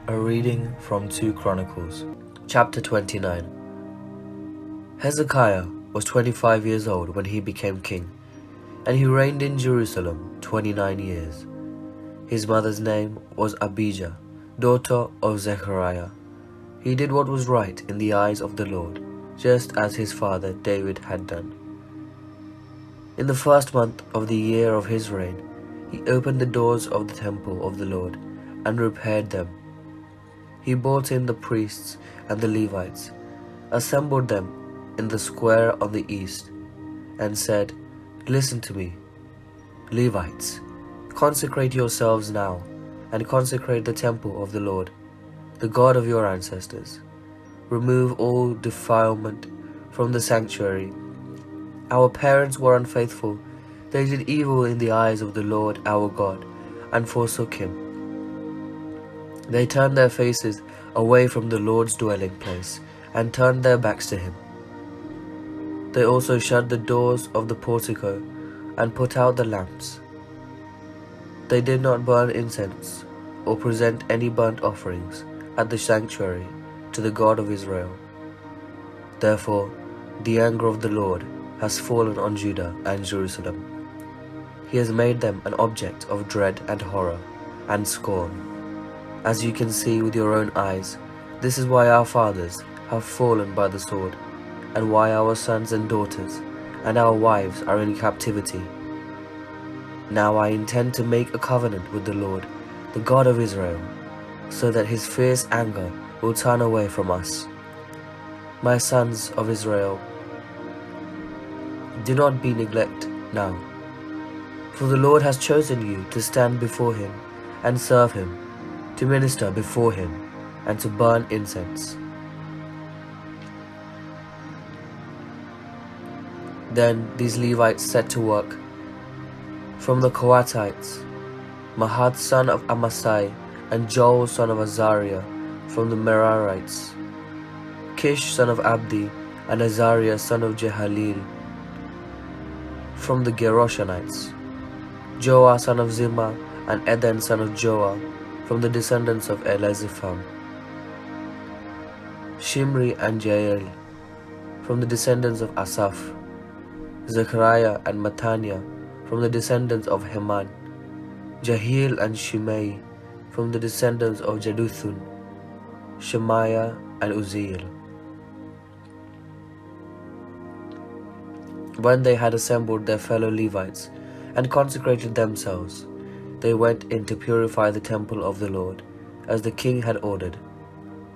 A reading from 2 Chronicles, chapter 29. Hezekiah was 25 years old when he became king, and he reigned in Jerusalem 29 years. His mother's name was Abijah, daughter of Zechariah. He did what was right in the eyes of the Lord, just as his father David had done. In the first month of the year of his reign, he opened the doors of the temple of the Lord and repaired them. He brought in the priests and the Levites, assembled them in the square on the east, and said, "Listen to me, Levites, consecrate yourselves now, and consecrate the temple of the Lord, the God of your ancestors. Remove all defilement from the sanctuary. Our parents were unfaithful. They did evil in the eyes of the Lord our God, and forsook him. They turned their faces away from the Lord's dwelling place, and turned their backs to him. They also shut the doors of the portico, and put out the lamps. They did not burn incense, or present any burnt offerings at the sanctuary to the God of Israel. Therefore, the anger of the Lord has fallen on Judah and Jerusalem. He has made them an object of dread and horror and scorn. As you can see with your own eyes, this is why our fathers have fallen by the sword, and why our sons and daughters and our wives are in captivity. Now I intend to make a covenant with the Lord, the God of Israel, so that his fierce anger will turn away from us. My sons of Israel, do not be neglected now, for the Lord has chosen you to stand before him and serve him, to minister before him, and to burn incense." Then these Levites set to work. From the Kohathites, Mahath son of Amasai, and Joel son of Azariah. From the Merarites, Kish son of Abdi, and Azariah son of Jehaleel. From the Geroshonites, Joah son of Zimmah, and Eden son of Joah. From the descendants of Elizipham, Shimri and Jael. From the descendants of Asaph, Zechariah and Mattaniah. From the descendants of Heman, Jehiel and Shimei. From the descendants of Jeduthun, Shemaiah and Uzziel. When they had assembled their fellow Levites and consecrated themselves, they went in to purify the temple of the Lord, as the king had ordered.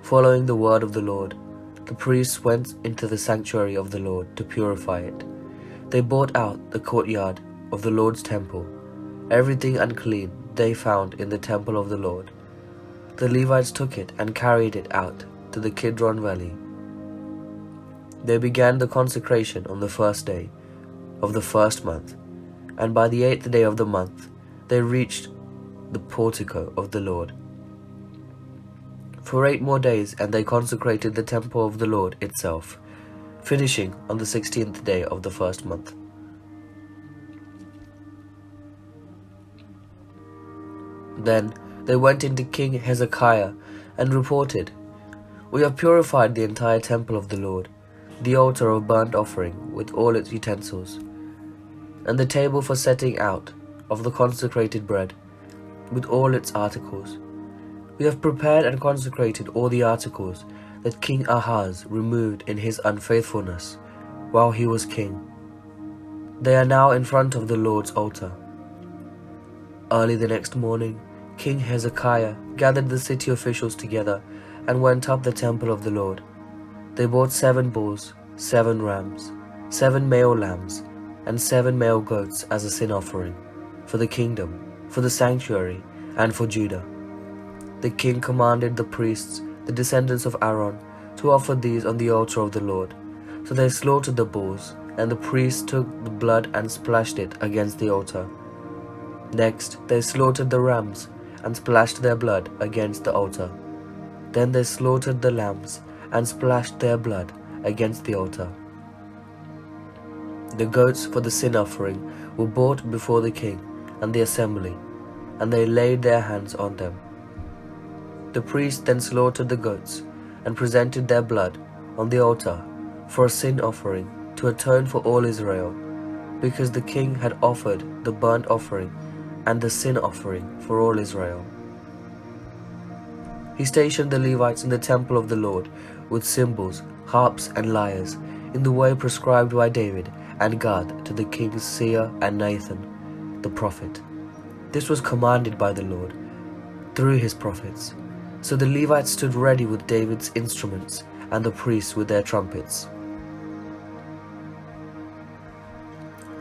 Following the word of the Lord, the priests went into the sanctuary of the Lord to purify it. They brought out the courtyard of the Lord's temple. Everything unclean they found in the temple of the Lord. The Levites took it and carried it out to the Kidron Valley. They began the consecration on the first day of the first month, and by the 8th day of the month, they reached the portico of the Lord. For 8 more days, and they consecrated the temple of the Lord itself, finishing on the 16th day of the first month. Then they went into King Hezekiah and reported, "We have purified the entire temple of the Lord, the altar of burnt offering with all its utensils, and the table for setting out of the consecrated bread, with all its articles. We have prepared and consecrated all the articles that King Ahaz removed in his unfaithfulness while he was king. They are now in front of the Lord's altar." Early the next morning, King Hezekiah gathered the city officials together and went up the temple of the Lord. They brought 7 bulls, 7 rams, 7 male lambs, and 7 male goats as a sin offering, for the kingdom, for the sanctuary, and for Judah. The king commanded the priests, the descendants of Aaron, to offer these on the altar of the Lord. So they slaughtered the bulls, and the priests took the blood and splashed it against the altar. Next, they slaughtered the rams and splashed their blood against the altar. Then they slaughtered the lambs and splashed their blood against the altar. The goats for the sin offering were brought before the king and the assembly, and they laid their hands on them. The priest then slaughtered the goats and presented their blood on the altar for a sin offering to atone for all Israel, because the king had offered the burnt offering and the sin offering for all Israel. He stationed the Levites in the temple of the Lord with cymbals, harps, and lyres, in the way prescribed by David and Gad to the king's seer and Nathan, the prophet. This was commanded by the Lord through his prophets. So the Levites stood ready with David's instruments and the priests with their trumpets.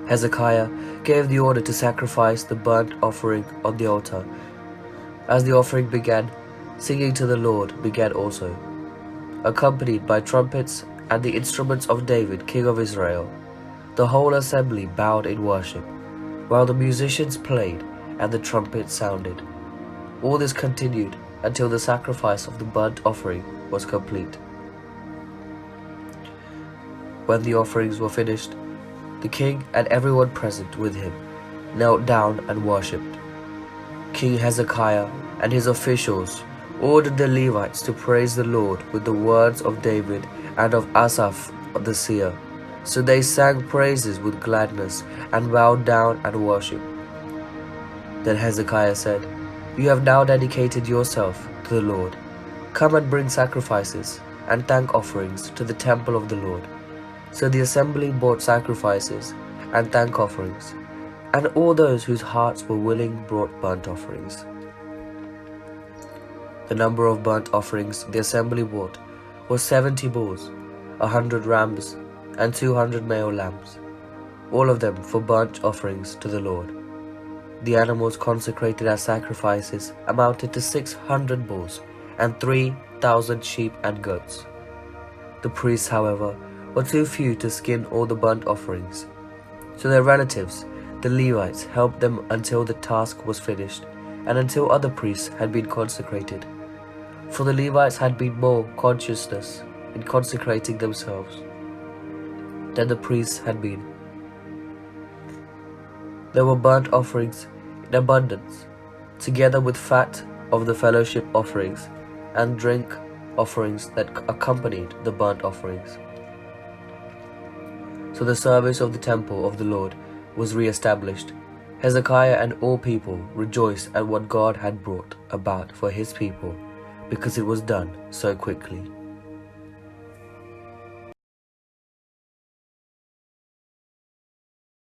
Hezekiah gave the order to sacrifice the burnt offering on the altar. As the offering began, singing to the Lord began also, accompanied by trumpets and the instruments of David, king of Israel. The whole assembly bowed in worship, while the musicians played and the trumpets sounded. All this continued until the sacrifice of the burnt offering was complete. When the offerings were finished, the king and everyone present with him knelt down and worshipped. King Hezekiah and his officials ordered the Levites to praise the Lord with the words of David and of Asaph the seer. So they sang praises with gladness and bowed down and worshipped. Then Hezekiah said, "You have now dedicated yourself to the Lord. Come and bring sacrifices and thank offerings to the temple of the Lord." So the assembly brought sacrifices and thank offerings, and all those whose hearts were willing brought burnt offerings. The number of burnt offerings the assembly brought was 70 bulls, 100 rams, and 200 male lambs, all of them for burnt offerings to the Lord. The animals consecrated as sacrifices amounted to 600 bulls and 3,000 sheep and goats. The priests, however, were too few to skin all the burnt offerings, so their relatives, the Levites, helped them until the task was finished and until other priests had been consecrated. For the Levites had been more conscientious in consecrating themselves than the priests had been. There were burnt offerings in abundance, together with fat of the fellowship offerings and drink offerings that accompanied the burnt offerings. So the service of the temple of the Lord was re-established. Hezekiah and all people rejoiced at what God had brought about for his people, because it was done so quickly.